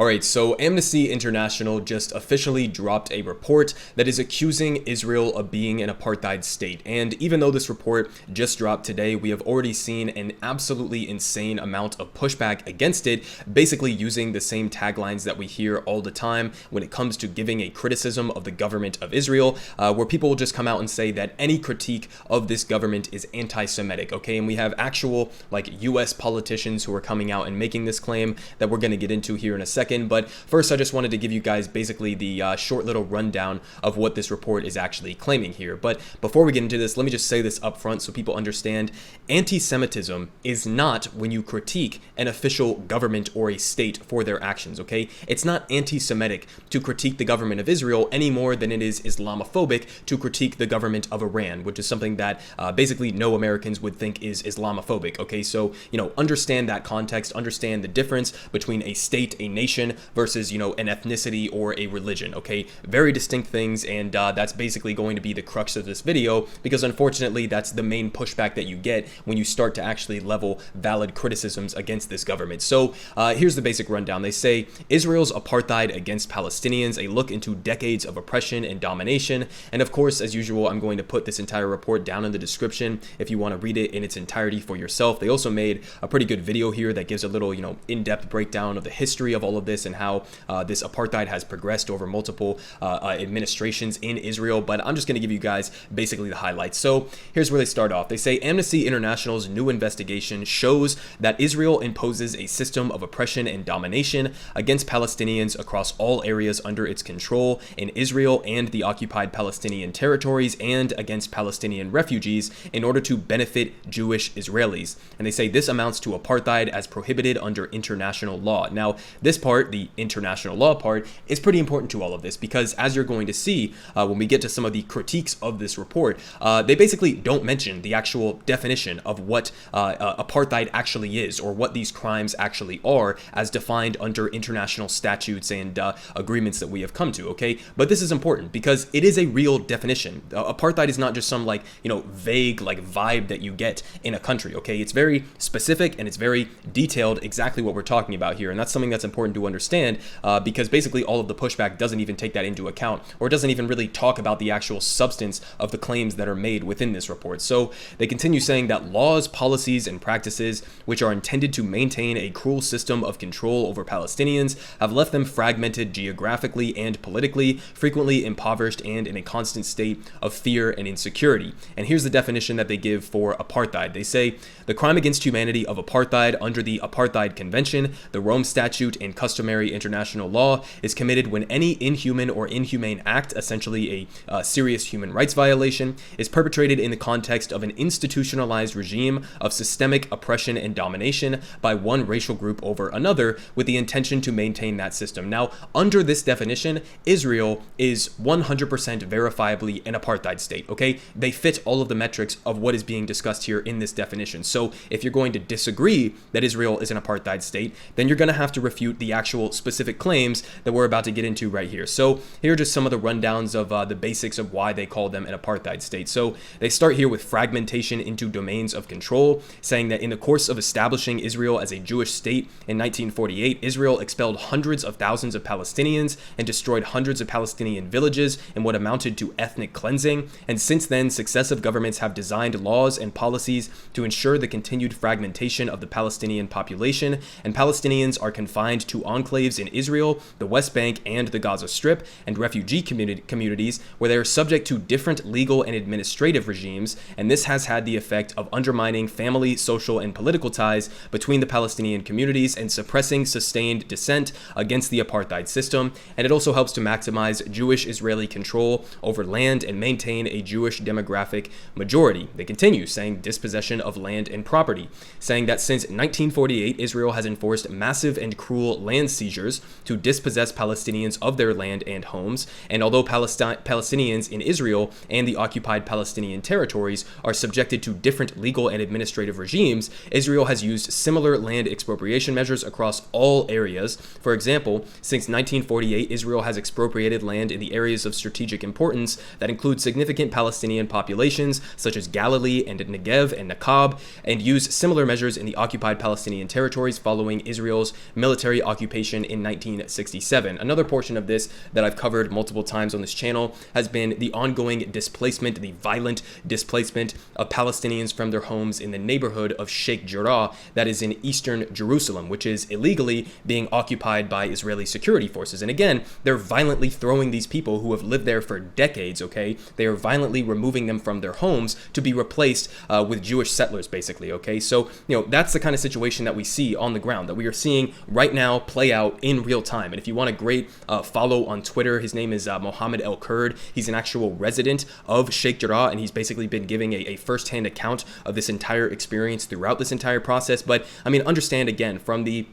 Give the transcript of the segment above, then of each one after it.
All right, so Amnesty International just officially dropped a report that is accusing Israel of being an apartheid state. And even though this report just dropped today, we have already seen an absolutely insane amount of pushback against it, basically using the same taglines that we hear all the time when it comes to giving a criticism of the government of Israel, where people will just come out and say that any critique of this government is anti-Semitic, okay? And we have actual US politicians who are coming out and making this claim that we're going to get into here in a second. But first, I just wanted to give you guys basically the short little rundown of what this report is actually claiming here. But before we get into this, let me just say this up front so people understand. Anti-Semitism is not when you critique an official government or a state for their actions, okay? It's not anti-Semitic to critique the government of Israel any more than it is Islamophobic to critique the government of Iran, which is something that basically no Americans would think is Islamophobic, okay? So, understand that context, understand the difference between a state, a nation, versus, an ethnicity or a religion, okay? Very distinct things, and that's basically going to be the crux of this video, because unfortunately, that's the main pushback that you get when you start to actually level valid criticisms against this government. So here's the basic rundown. They say, Israel's apartheid against Palestinians, a look into decades of oppression and domination. And of course, as usual, I'm going to put this entire report down in the description if you want to read it in its entirety for yourself. They also made a pretty good video here that gives a little, in-depth breakdown of the history of all of this and how this apartheid has progressed over multiple administrations in Israel. But I'm just going to give you guys basically the highlights. So here's where they start off. They say Amnesty International's new investigation shows that Israel imposes a system of oppression and domination against Palestinians across all areas under its control in Israel and the occupied Palestinian territories, and against Palestinian refugees in order to benefit Jewish Israelis. And they say this amounts to apartheid as prohibited under international law. Now, this part, the international law part, is pretty important to all of this, because as you're going to see when we get to some of the critiques of this report, they basically don't mention the actual definition of what apartheid actually is, or what these crimes actually are as defined under international statutes and agreements that we have come to, okay? But this is important because it is a real definition. Apartheid is not just some vague vibe that you get in a country, okay? It's very specific and it's very detailed, exactly what we're talking about here, and that's something that's important to understand, because basically all of the pushback doesn't even take that into account, or doesn't even really talk about the actual substance of the claims that are made within this report. So they continue saying that laws, policies, and practices which are intended to maintain a cruel system of control over Palestinians have left them fragmented geographically and politically, frequently impoverished, and in a constant state of fear and insecurity. And here's the definition that they give for apartheid. They say, the crime against humanity of apartheid under the Apartheid Convention, the Rome Statute, and customary international law is committed when any inhuman or inhumane act, essentially a serious human rights violation, is perpetrated in the context of an institutionalized regime of systemic oppression and domination by one racial group over another with the intention to maintain that system. Now, under this definition, Israel is 100% verifiably an apartheid state, okay? They fit all of the metrics of what is being discussed here in this definition. So if you're going to disagree that Israel is an apartheid state, then you're going to have to refute the actual specific claims that we're about to get into right here. So here are just some of the rundowns of the basics of why they call them an apartheid state. So they start here with fragmentation into domains of control, saying that in the course of establishing Israel as a Jewish state in 1948, Israel expelled hundreds of thousands of Palestinians and destroyed hundreds of Palestinian villages in what amounted to ethnic cleansing. And since then, successive governments have designed laws and policies to ensure the continued fragmentation of the Palestinian population, and Palestinians are confined to enclaves in Israel, the West Bank, and the Gaza Strip, and refugee communities where they are subject to different legal and administrative regimes, and this has had the effect of undermining family, social, and political ties between the Palestinian communities and suppressing sustained dissent against the apartheid system. And it also helps to maximize Jewish-Israeli control over land and maintain a Jewish demographic majority. They continue saying dispossession of land and property, saying that since 1948, Israel has enforced massive and cruel land seizures to dispossess Palestinians of their land and homes. And although Palestinians in Israel and the occupied Palestinian territories are subjected to different legal and administrative regimes, Israel has used similar land expropriation measures across all areas. For example, since 1948, Israel has expropriated land in the areas of strategic importance that include significant Palestinian populations such as Galilee and Negev and Nakab, and used similar measures in the occupied Palestinian territories following Israel's military occupation occupation in 1967. Another portion of this that I've covered multiple times on this channel has been the ongoing displacement, the violent displacement of Palestinians from their homes in the neighborhood of Sheikh Jarrah, that is in eastern Jerusalem, which is illegally being occupied by Israeli security forces. And again, they're violently throwing these people who have lived there for decades, okay? They are violently removing them from their homes to be replaced with Jewish settlers, basically, okay? So, that's the kind of situation that we see on the ground, that we are seeing right now play out in real time. And if you want a great follow on Twitter, his name is Mohammed El Kurd. He's an actual resident of Sheikh Jarrah, and he's basically been giving a first-hand account of this entire experience throughout this entire process. But, understand again, from the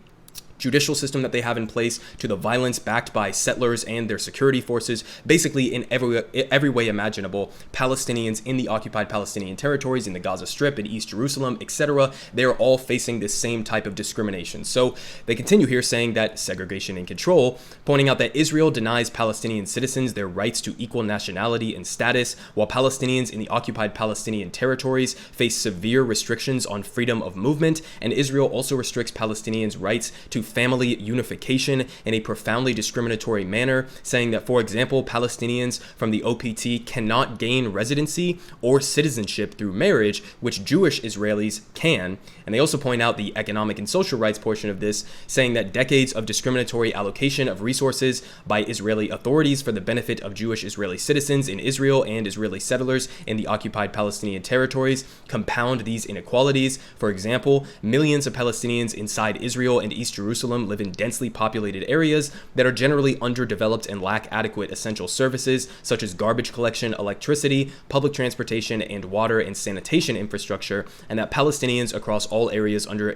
judicial system that they have in place to the violence backed by settlers and their security forces, basically in every way imaginable, Palestinians in the occupied Palestinian territories, in the Gaza Strip, in East Jerusalem, etc., they're all facing this same type of discrimination. So they continue here saying that segregation and control, pointing out that Israel denies Palestinian citizens their rights to equal nationality and status, while Palestinians in the occupied Palestinian territories face severe restrictions on freedom of movement, and Israel also restricts Palestinians' rights to family unification in a profoundly discriminatory manner, saying that, for example, Palestinians from the OPT cannot gain residency or citizenship through marriage, which Jewish Israelis can. And they also point out the economic and social rights portion of this, saying that decades of discriminatory allocation of resources by Israeli authorities for the benefit of Jewish Israeli citizens in Israel and Israeli settlers in the occupied Palestinian territories compound these inequalities. For example, millions of Palestinians inside Israel and East Jerusalem live in densely populated areas that are generally underdeveloped and lack adequate essential services such as garbage collection, electricity, public transportation, and water and sanitation infrastructure, and that Palestinians across all areas under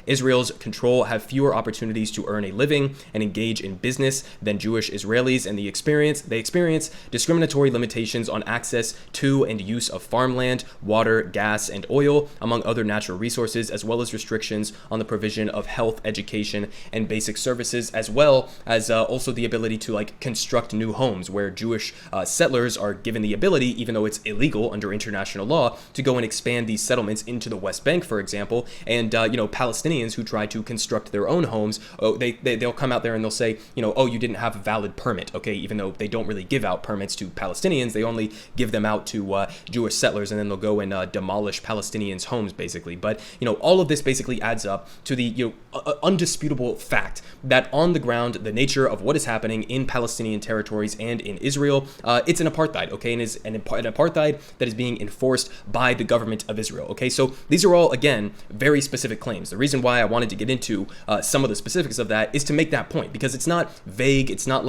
Israel's control have fewer opportunities to earn a living and engage in business than Jewish Israelis, and they experience discriminatory limitations on access to and use of farmland, water, gas, and oil, among other natural resources, as well as restrictions on the provision of health, education, and basic services, as well as also the ability to construct new homes, where Jewish settlers are given the ability, even though it's illegal under international law, to go and expand these settlements into the West Bank, for example. And Palestinians who try to construct their own homes, they'll come out there and they'll say, oh, you didn't have a valid permit, okay? Even though they don't really give out permits to Palestinians, they only give them out to Jewish settlers, and then they'll go and demolish Palestinians' homes, basically. But all of this basically adds up to the undisputable fact that on the ground, the nature of what is happening in Palestinian territories and in Israel, it's an apartheid, okay, and is an apartheid that is being enforced by the government of Israel, okay? So these are all, again, very specific claims. The reason why I wanted to get into some of the specifics of that is to make that point, because it's not vague, it's not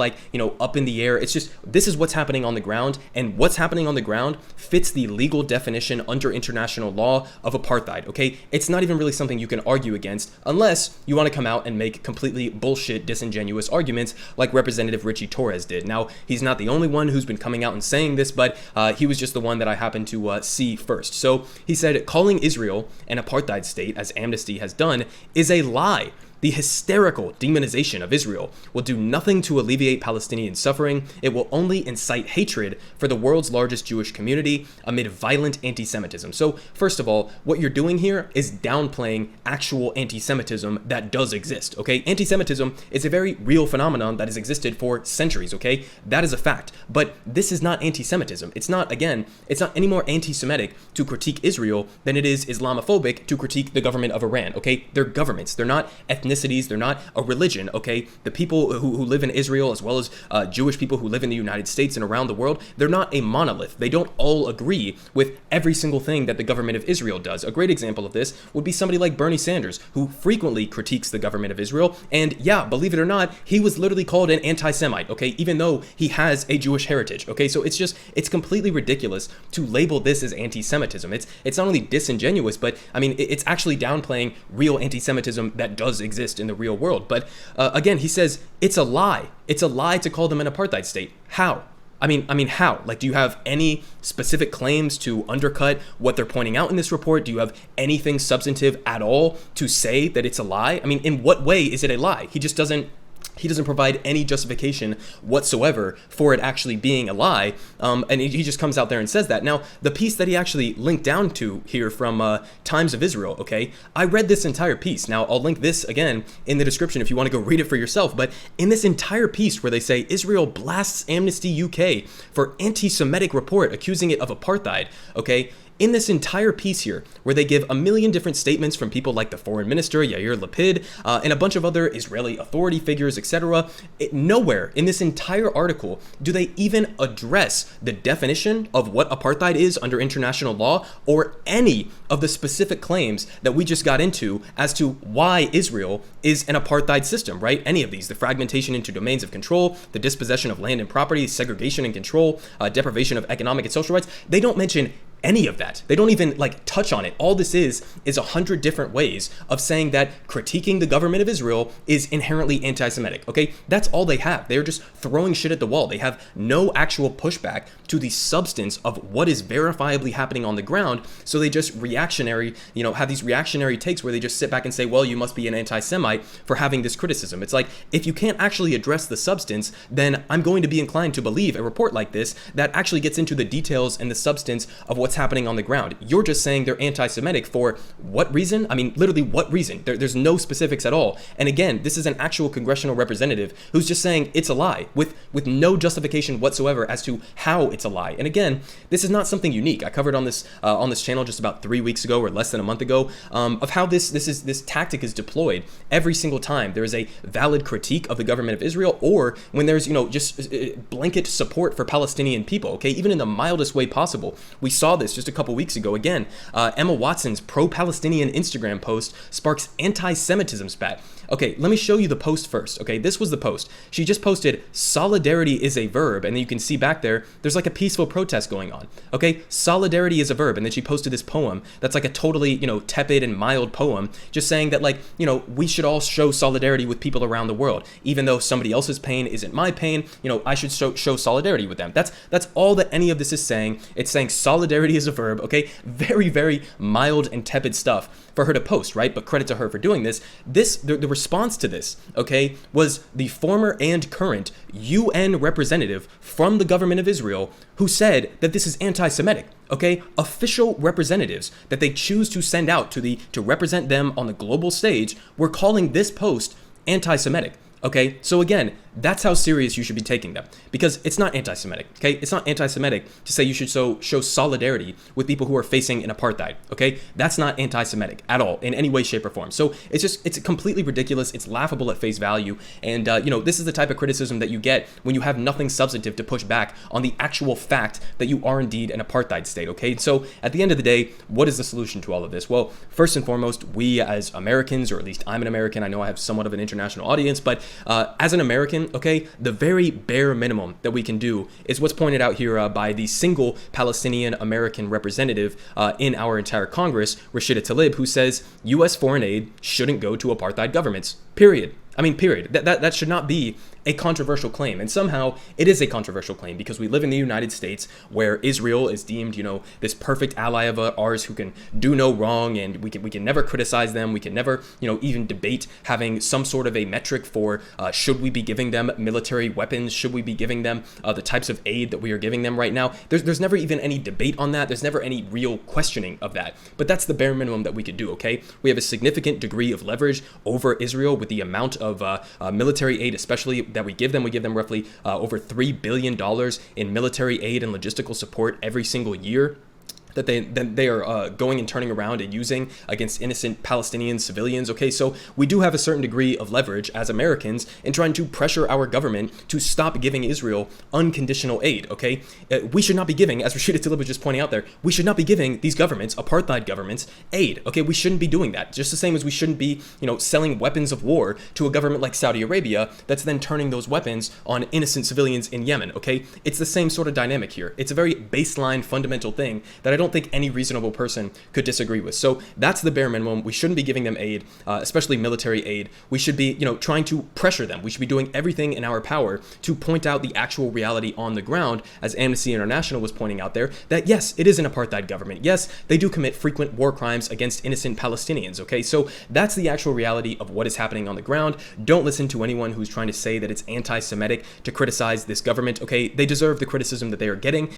up in the air, it's just, this is what's happening on the ground, and what's happening on the ground fits the legal definition under international law of apartheid, okay? It's not even really something you can argue against unless you want to come out and make completely bullshit, disingenuous arguments like Representative Richie Torres did. Now, he's not the only one who's been coming out and saying this, but he was just the one that I happened to see first. So he said, calling Israel an apartheid state, as Amnesty has done, is a lie. The hysterical demonization of Israel will do nothing to alleviate Palestinian suffering. It will only incite hatred for the world's largest Jewish community amid violent anti-Semitism. So, first of all, what you're doing here is downplaying actual anti-Semitism that does exist, okay? Anti-Semitism is a very real phenomenon that has existed for centuries, okay? That is a fact. But this is not anti-Semitism. It's not any more anti-Semitic to critique Israel than it is Islamophobic to critique the government of Iran, okay? They're governments. They're not ethnicities. They're not a religion, okay? The people who live in Israel, as well as Jewish people who live in the United States and around the world, they're not a monolith. They don't all agree with every single thing that the government of Israel does. A great example of this would be somebody like Bernie Sanders, who frequently critiques the government of Israel. And yeah, believe it or not, he was literally called an anti-Semite, okay? Even though he has a Jewish heritage, okay? So it's completely ridiculous to label this as anti-Semitism. It's not only disingenuous, but it's actually downplaying real anti-Semitism that does exist in the real world. But again, he says it's a lie. It's a lie to call them an apartheid state. How? How? Do you have any specific claims to undercut what they're pointing out in this report? Do you have anything substantive at all to say that it's a lie? In what way is it a lie? He just doesn't He doesn't provide any justification whatsoever for it actually being a lie, and he just comes out there and says that. Now, the piece that he actually linked down to here from Times of Israel, okay, I read this entire piece. Now, I'll link this again in the description if you want to go read it for yourself, but in this entire piece where they say Israel blasts Amnesty UK for anti-Semitic report accusing it of apartheid, okay, in this entire piece here, where they give a million different statements from people like the foreign minister, Yair Lapid, and a bunch of other Israeli authority figures, etc., nowhere in this entire article do they even address the definition of what apartheid is under international law, or any of the specific claims that we just got into as to why Israel is an apartheid system, right? Any of these, the fragmentation into domains of control, the dispossession of land and property, segregation and control, deprivation of economic and social rights. They don't mention any of that. They don't even touch on it. All this is 100 different ways of saying that critiquing the government of Israel is inherently anti-Semitic. Okay, that's all they have. They're just throwing shit at the wall. They have no actual pushback to the substance of what is verifiably happening on the ground. So they just have these reactionary takes where they just sit back and say, well, you must be an anti-Semite for having this criticism. It's like, if you can't actually address the substance, then I'm going to be inclined to believe a report like this that actually gets into the details and the substance of what's happening on the ground. You're just saying they're anti-Semitic for what reason? I mean, literally what reason? There's no specifics at all. And again, this is an actual congressional representative who's just saying it's a lie with no justification whatsoever as to how it's a lie. And again, this is not something unique. I covered on this channel just about 3 weeks ago or less than a month ago of how this tactic is deployed every single time there is a valid critique of the government of Israel, or when there's just blanket support for Palestinian people. Okay, even in the mildest way possible. We saw this just a couple weeks ago. Again, Emma Watson's pro-Palestinian Instagram post sparks anti-Semitism spat. Okay, let me show you the post first. Okay, this was the post. She just posted, solidarity is a verb, and then you can see back there's like a peaceful protest going on. Okay, solidarity is a verb, and then she posted this poem that's like a totally, tepid and mild poem, just saying that we should all show solidarity with people around the world. Even though somebody else's pain isn't my pain, I should show solidarity with them. That's all that any of this is saying. It's saying solidarity is a verb, okay? Very, very mild and tepid stuff for her to post, right? But credit to her for doing this. The response to this, okay, was the former and current UN representative from the government of Israel who said that this is anti-Semitic. Okay, official representatives that they choose to send out to represent them on the global stage were calling this post anti-Semitic. Okay, so again, that's how serious you should be taking them, because it's not anti-Semitic. Okay, it's not anti-Semitic to say you should show solidarity with people who are facing an apartheid. Okay, that's not anti-Semitic at all in any way, shape, or form. So it's completely ridiculous. It's laughable at face value, and this is the type of criticism that you get when you have nothing substantive to push back on the actual fact that you are indeed an apartheid state. Okay, so at the end of the day, what is the solution to all of this? Well, first and foremost, we as Americans, or at least I'm an American. I know I have somewhat of an international audience, but as an American, okay, the very bare minimum that we can do is what's pointed out here by the single Palestinian American representative in our entire Congress, Rashida Tlaib, who says U.S. foreign aid shouldn't go to apartheid governments, period. I mean, period. That should not be a controversial claim. And somehow it is a controversial claim because we live in the United States where Israel is deemed, this perfect ally of ours who can do no wrong, and we can never criticize them. We can never, even debate having some sort of a metric for should we be giving them military weapons? Should we be giving them the types of aid that we are giving them right now? There's never even any debate on that. There's never any real questioning of that. But that's the bare minimum that we could do, okay? We have a significant degree of leverage over Israel with the amount of military aid, especially that we give them. We give them roughly over $3 billion in military aid and logistical support every single year that they are going and turning around and using against innocent Palestinian civilians. Okay, so we do have a certain degree of leverage as Americans in trying to pressure our government to stop giving Israel unconditional aid. Okay, we should not be giving, as Rashida Tlaib was just pointing out there, we should not be giving these governments, apartheid governments, aid. Okay, we shouldn't be doing that. Just the same as we shouldn't be, selling weapons of war to a government like Saudi Arabia that's then turning those weapons on innocent civilians in Yemen. Okay, it's the same sort of dynamic here. It's a very baseline, fundamental thing that I don't don't think any reasonable person could disagree with. So that's the bare minimum. We shouldn't be giving them aid, especially military aid. We should be, trying to pressure them. We should be doing everything in our power to point out the actual reality on the ground, as Amnesty International was pointing out there, that yes, it is an apartheid government. Yes, they do commit frequent war crimes against innocent Palestinians, okay? So that's the actual reality of what is happening on the ground. Don't listen to anyone who's trying to say that it's anti-Semitic to criticize this government, okay? They deserve the criticism that they are getting.